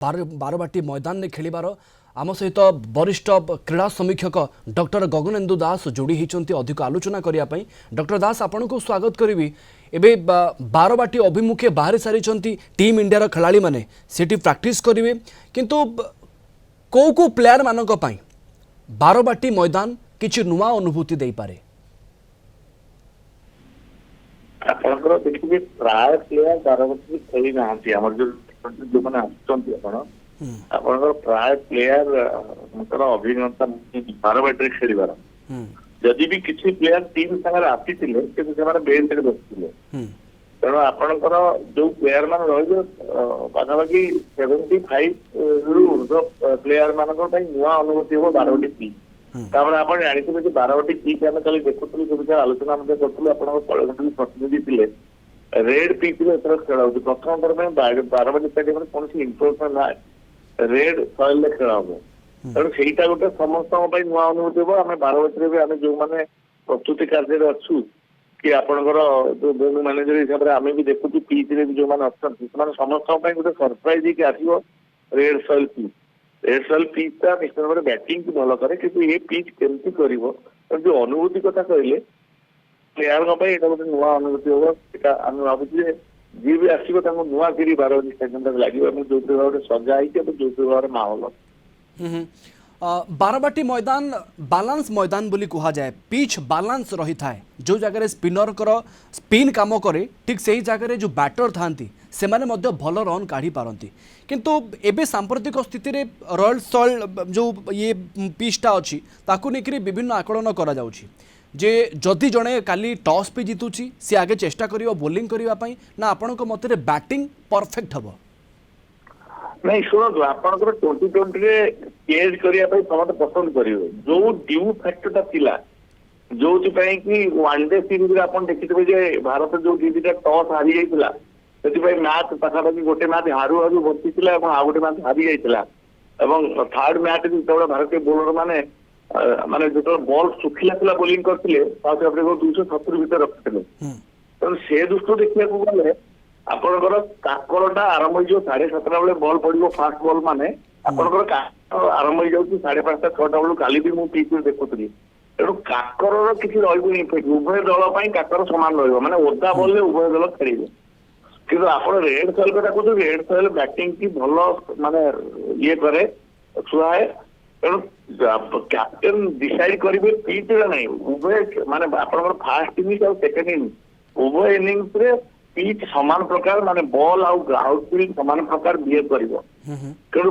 बारवाटी मैदान में खेलिबार आम सहित वरिष्ठ क्रीड़ा समीक्षक डॉक्टर गगनेन्दु दास जोड़ी होती अधिक आलोचना करने डॉक्टर दास आपण को स्वागत करी एबे बारवाटी अभिमुखे बाहरी सारी टीम इंडिया खेलाड़ी माने सेठी प्रैक्टिस करेंगे किंतु को प्लेयर मानक पई बारवाटी मैदान किछि नुआ अनुभूति दे पारे आपनकर देखिए प्राय प्लेयर बारवाटी खेली ना जो मैंने आपनकर प्राय प्लेयर अभिज्ञता बारवाटी खेलिबार जदि भी किसी प्लेयर टीम संगे आसी बेंच रे बसते तेणु आपनकर जो प्लेयर मान रही पाखापाखि 75 रु प्लेयर मान नुआ अनुभूति हम बारवाटी पी तापर आप जानते कि बारवाटी पीच आम कल देखुलू सब आलोचना करूँ आप प्रतिनिधि थे रेड पिच खेल प्रथम थर बारवाटी स्टेडियम कौन इन्फोर्समेंट ना रेड सॉइल खेल हम तेणु से गोटे समस्त नुआ अनुभूति हम आम बारवाटी भी आम जो मैंने प्रस्तुति कार्य अच्छु कि आपंकर जो वेन्यू मैनेजर हिसाब से आम भी देखु पिच रे जो मैंने अच्छा समस्त गोटे सरप्राइज आसो red soil pitch red soil पिचटा निश्चित भाव बैटिंग की भल कै कि ये पिच केमती कर जो अनुभूति कथा कहले प्लेयर गोटे नुआ अनुभूति हम आम भावुँ जी भी आसो नुआ फिर बारवाटी स्टेडियम लगे जो भाव सजा जो भाव माहौल बारवाटी मैदान बालांस मैदान बोली कहा जाए पिच बालांस रही थाए जो जगह स्पिनर स्पिन काम करे ठीक से ही जगह जो बैटर था से भल रन काढ़ी पारती किंतु एबे सांप्रतिक स्थिति रे रॉयल सॉइल जो ये पिचटा अच्छी ताकू लेकर विभिन्न आकलन करा जाउछि जे जदि जड़े काली टॉस पे जीतुची सी आगे चेष्टा करियो बोलिंग करने ना आपणक मत बैटिंग परफेक्ट हम नहीं शुणु आपंकर 2020 चेज करने समस्त पसंद करेंगे जो ड्यू फैक्टर था जो कि वनडे सीरीज आप देखिए भारत जो दीटा टॉस हारी जाइए से मैच पाखापाखि गोटे मैच हारू हारू बसी आउ गोटे मैच हारी जाइए थर्ड मैच जो भारतीय बोलर मैंने माने जो बॉल सुखिला बोलिंग करते साउथ आफ्रिका 270 भर रखते तेणु से दृष्टि देखा गले आपंकर काकरटा आरंभ हो 7:30 बेले बॉल पड़ो फास्ट बॉल माने आपंकर आरंभ हो 5:30 6टा बेलू काली भी मुझे पिच देखुली तेणु काकर किसी रही उभय दल काकर सामान रहा ओदा बॉल उभय दल खेलेंगे कि आप रेड सॉइल कथा कहते रेड सॉइल बैटिंग की भल माने ये करे छुआए तेणु कैप्टेन डिसाइड करेंगे पिच ना उभय माने आपंकर फास्ट इनिंग्स और सेकेंड इनिंग्स उभय इनिंग्स रे पिच समान प्रकार माने बॉल आउटफील्ड समान प्रकार बिहेव कर तेणु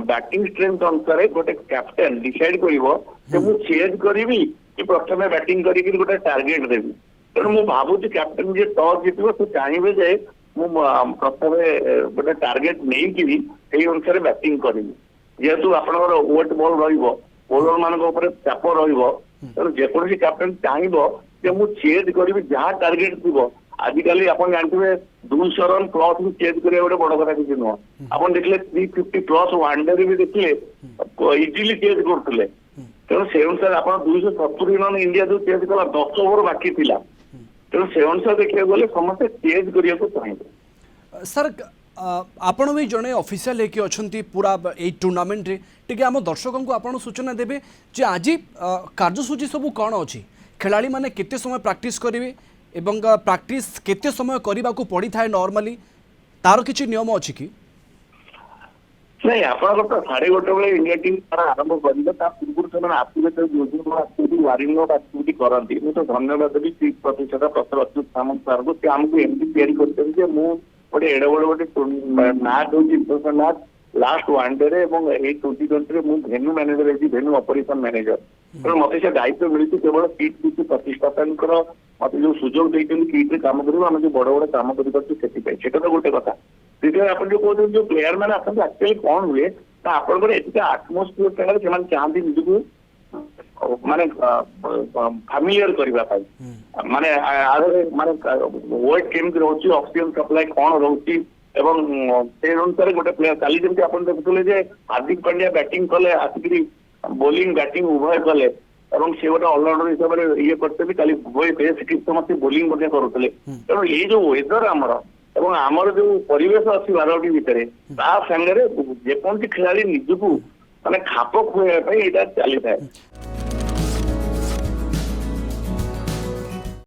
बैटिंग स्ट्रेंथ अनुसार गोटे कैप्टेन डिसाइड कर चेज करी कि प्रथम बैटिंग करके गोटे टार्गेट देवी तेणु मुझे भावुँ कैप्टेन जी टॉस जीत से चाहिए जे प्रथम गोटे टार्गेट नहीं कि अनुसार बैटिंग करी जेहेतु आपंकर वेट बॉल रोलर मान चाप रेको कैप्टेन चाहिए मुझे चेज करी जहाँ टार्गेट थी आजिकल आप जानते 200 रन प्लस भी चेज करिया गोटे बड़ कथा किसी नुह आप देखिए 350 प्लस वनडे भी देखिए इजिली चेज करते तेणु से अनुसार आप 270 रन इंडिया जो चेज कला 10 ओवर बाकी थिला तेणु से अनुसार देखा गले समस्त चेज करिया को चाहिए सर आपण भी जड़े ऑफिशियल लेके अच्छी पूरा ये टूर्नामेंट रे टिके आम दर्शकों को आपण सूचना देबे जे आज कार्यसूची सब कौन अच्छी खेलाड़ी माने केते समय प्रैक्टिस करेंगे एवं प्रैक्टिस केते समय करने को पड़ी था नॉर्मली तार किसी नियम अच्छी कि नहीं आप 1:30 बेले इंडिया टीम आरंभ कर पूर्व से आसती वार्मिंग अप एक्टिविटी करती मुझे धन्यवाद देवी 30% प्रोफेसर अच्युत सामंत सर को आमको एमती तैयारी करते गोटे एड बड़ गोटे मैच हो इंटरनेशनल मैच लास्ट वनडे रे 2020 मुझे venue manager venue operation manager तेणु मत से दायित्व मिली केवल किट किसी प्रतिष्ठान मत जो सुजोग देते किट्रे काम करेंगे आम जो बड़ बड़ काम कर तो गोटे कथा द्वितीय आप जो कहते जो प्लेयर मैंने आसते एक्चुअली कौन हुए आपंकर एत आटमोस्फियर से चाहती निजी माने फामिलियर करने माने माने वेट केमती रोचे ऑक्सीजन सप्लाई कौन रोचे से अनुसार गोटे प्लेयर काली जमी आप देखुले हार्दिक पांड्या बैटिंग कले आसिक बोलिंग बैटिंग उभय कले से गोटे अलराउंडर हिसाब से ये करते भी काली बेस्ट किसी समस्त बोलिंग करुले तेणु ये जो वेदर आमर ଏବଂ ଆମର ଯୋଉ ପରିବେଶ ଅଛି 12ଟି ଭିତରେ ତା ସାଙ୍ଗରେ ଯେକୌଣସି ଖେଳାଳି ନିଜକୁ ମାନେ ଖାପ ଖୁଆଇବା ପାଇଁ ଏଇଟା ଚାଲିଥାଏ।